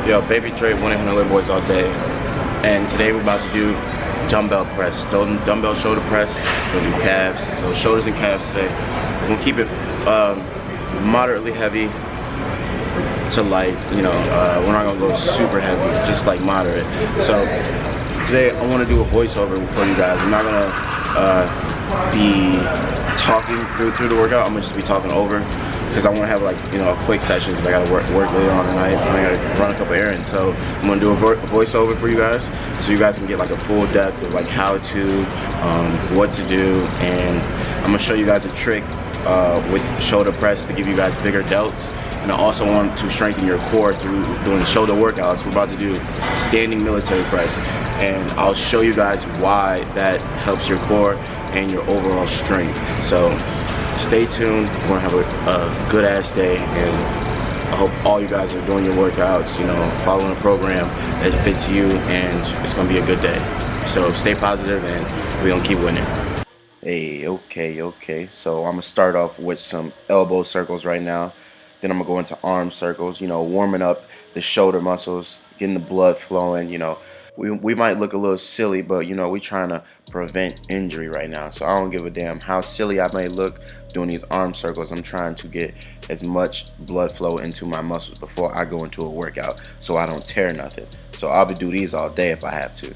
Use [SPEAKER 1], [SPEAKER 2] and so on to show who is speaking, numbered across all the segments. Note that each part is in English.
[SPEAKER 1] Yo, Baby Dre, 1-800 Little Boys all day. And today we're about to do dumbbell press. Dumbbell shoulder press. We'll do calves. So shoulders and calves today. We'll keep it moderately heavy to light. You know, we're not gonna go super heavy, just like moderate. So today I want to do a voiceover for you guys. I'm not gonna be talking through the workout. I'm gonna just be talking over, because I want to have, like, you know, a quick session, because I gotta work later on tonight and I gotta run a couple errands. So I'm gonna do a voiceover for you guys, so you guys can get like a full depth of like how to, what to do, and I'm gonna show you guys a trick with shoulder press to give you guys bigger delts. And I also want to strengthen your core through doing shoulder workouts. We're about to do standing military press, and I'll show you guys why that helps your core and your overall strength. So stay tuned. We're gonna have a good ass day, and I hope all you guys are doing your workouts, you know, following a program that fits you, and it's gonna be a good day. So stay positive, and we're gonna keep winning. Hey, okay. So I'm gonna start off with some elbow circles right now. Then I'm gonna go into arm circles, you know, warming up the shoulder muscles, getting the blood flowing. You know, we might look a little silly, but you know, we're trying to prevent injury right now. So I don't give a damn how silly I may look doing these arm circles. I'm trying to get as much blood flow into my muscles before I go into a workout, so I don't tear nothing. So I'll be doing these all day if I have to.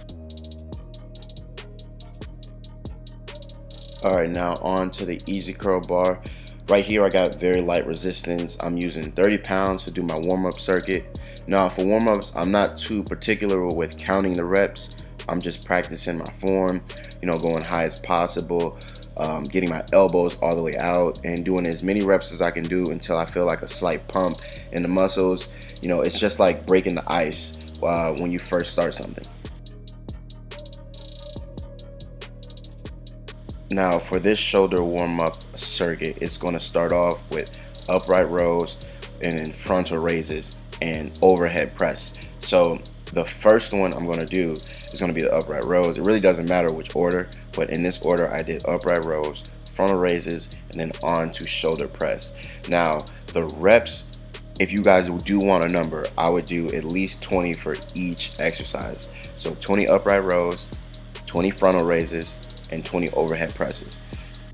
[SPEAKER 1] All right, now on to the easy curl bar. Right here I got very light resistance. I'm using 30 pounds to do my warm-up circuit. Now for warm-ups, I'm not too particular with counting the reps. I'm just practicing my form, you know, going high as possible, getting my elbows all the way out, and doing as many reps as I can do until I feel like a slight pump in the muscles. You know, it's just like breaking the ice when you first start something. Now for this shoulder warm-up circuit, it's going to start off with upright rows and then frontal raises and overhead press. So the first one I'm going to do is going to be the upright rows. It really doesn't matter which order, but in this order I did upright rows, frontal raises, and then on to shoulder press. Now the reps, if you guys do want a number, I would do at least 20 for each exercise. So 20 upright rows, 20 frontal raises, and 20 overhead presses.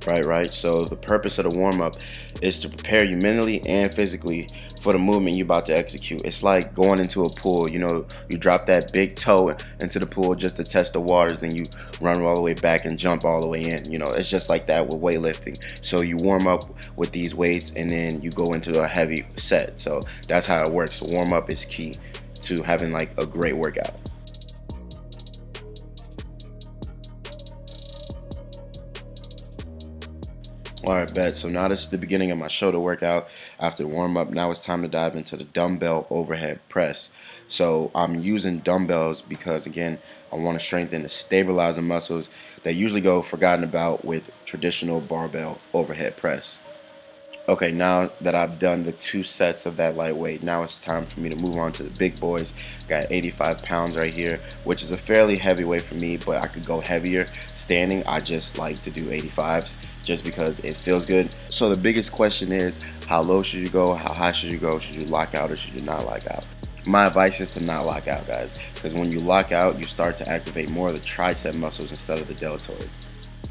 [SPEAKER 1] Right. So the purpose of the warm-up is to prepare you mentally and physically for the movement you're about to execute. It's like going into a pool. You know, you drop that big toe into the pool just to test the waters, then you run all the way back and jump all the way in. You know, it's just like that with weightlifting. So you warm up with these weights, and then you go into a heavy set. So that's how it works. Warm-up is key to having like a great workout. Alright, bet. So now this is the beginning of my shoulder workout after the warm-up. Now it's time to dive into the dumbbell overhead press. So I'm using dumbbells because, again, I want to strengthen the stabilizing muscles that usually go forgotten about with traditional barbell overhead press. Okay, now that I've done the 2 sets of that lightweight, now it's time for me to move on to the big boys. Got 85 pounds right here, which is a fairly heavy weight for me, but I could go heavier standing. I just like to do 85s just because it feels good. So the biggest question is, how low should you go? How high should you go? Should you lock out or should you not lock out? My advice is to not lock out, guys, because when you lock out, you start to activate more of the tricep muscles instead of the deltoid.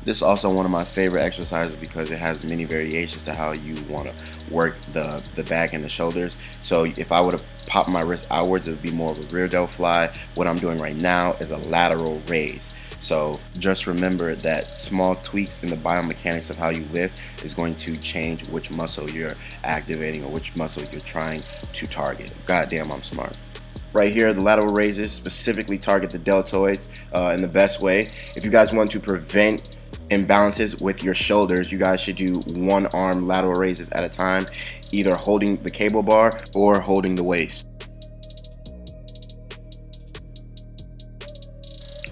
[SPEAKER 1] This is also one of my favorite exercises because it has many variations to how you want to work the back and the shoulders. So if I would have popped my wrist outwards, it would be more of a rear delt fly. What I'm doing right now is a lateral raise. So just remember that small tweaks in the biomechanics of how you lift is going to change which muscle you're activating or which muscle you're trying to target. Goddamn, I'm smart. Right here, the lateral raises specifically target the deltoids in the best way. If you guys want to prevent imbalances with your shoulders, you guys should do one arm lateral raises at a time, either holding the cable bar or holding the waist.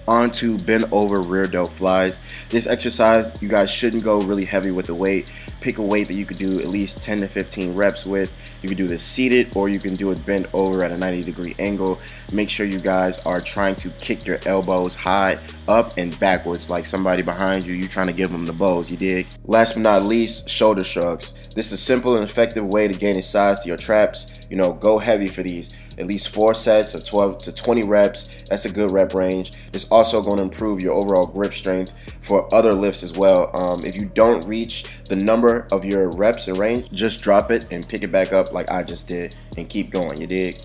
[SPEAKER 1] On to bend over rear delt flies. This exercise, you guys shouldn't go really heavy with the weight. Pick a weight that you could do at least 10 to 15 reps with. You can do this seated, or you can do it bent over at a 90-degree angle. Make sure you guys are trying to kick your elbows high up and backwards, like somebody behind you, you're trying to give them the bows, you dig? Last but not least, shoulder shrugs. This is a simple and effective way to gain a size to your traps. You know, go heavy for these. at least 4 sets of 12 to 20 reps. That's a good rep range. It's also going to improve your overall grip strength for other lifts as well. If you don't reach the number of your reps and range, just drop it and pick it back up like I just did and keep going, you dig?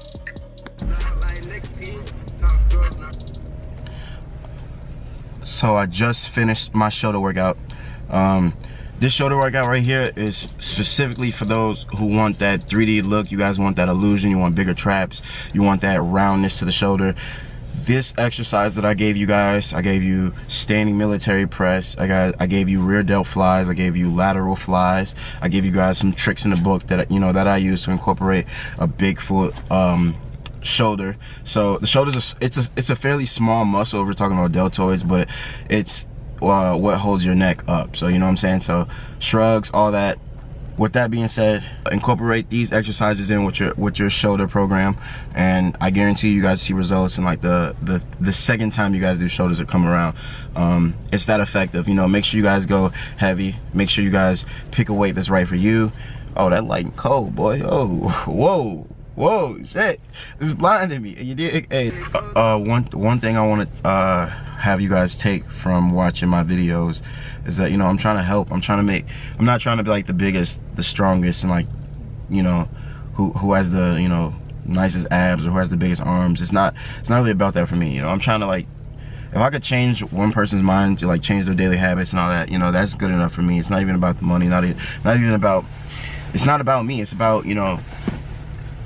[SPEAKER 1] So I just finished my shoulder workout. This shoulder workout right here is specifically for those who want that 3D look. You guys want that illusion, you want bigger traps, you want that roundness to the shoulder. This exercise that I gave you guys, I gave you standing military press, I gave you rear delt flies, I gave you lateral flies, I gave you guys some tricks in the book that that I use to incorporate a Bigfoot shoulder. So the shoulders, it's a fairly small muscle if we're talking about deltoids, but it's what holds your neck up. So you know what I'm saying? So shrugs, all that. With that being said, incorporate these exercises in with your shoulder program, and I guarantee you guys see results in like the second time you guys do shoulders that come around. It's that effective. You know, make sure you guys go heavy. Make sure you guys pick a weight that's right for you. Oh, that light and cold, boy. Oh, whoa, shit. This is blinding me. You did. Hey, one thing I want to have you guys take from watching my videos is that, you know, I'm trying to help. I'm not trying to be like the biggest, the strongest, and like, you know, who has the, you know, nicest abs or who has the biggest arms. It's not really about that for me. You know, I'm trying to, like, if I could change one person's mind to like change their daily habits and all that, you know, that's good enough for me. It's not even about the money, not even about, it's not about me. It's about, you know,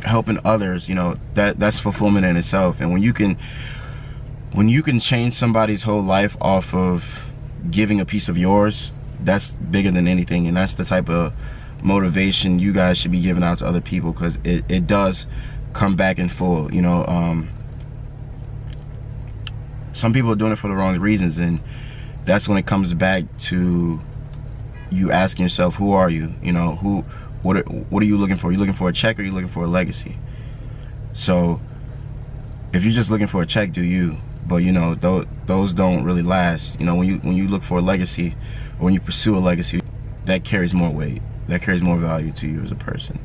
[SPEAKER 1] helping others. You know, that's fulfillment in itself. And when you can change somebody's whole life off of giving a piece of yours, that's bigger than anything. And that's the type of motivation you guys should be giving out to other people, because it does come back in full. You know, some people are doing it for the wrong reasons, and that's when it comes back to you asking yourself, who are you? You know, what are you looking for? Are you looking for a check, or are you looking for a legacy? So if you're just looking for a check, do you? But you know, those don't really last. You know, when you look for a legacy, or when you pursue a legacy, that carries more weight. That carries more value to you as a person.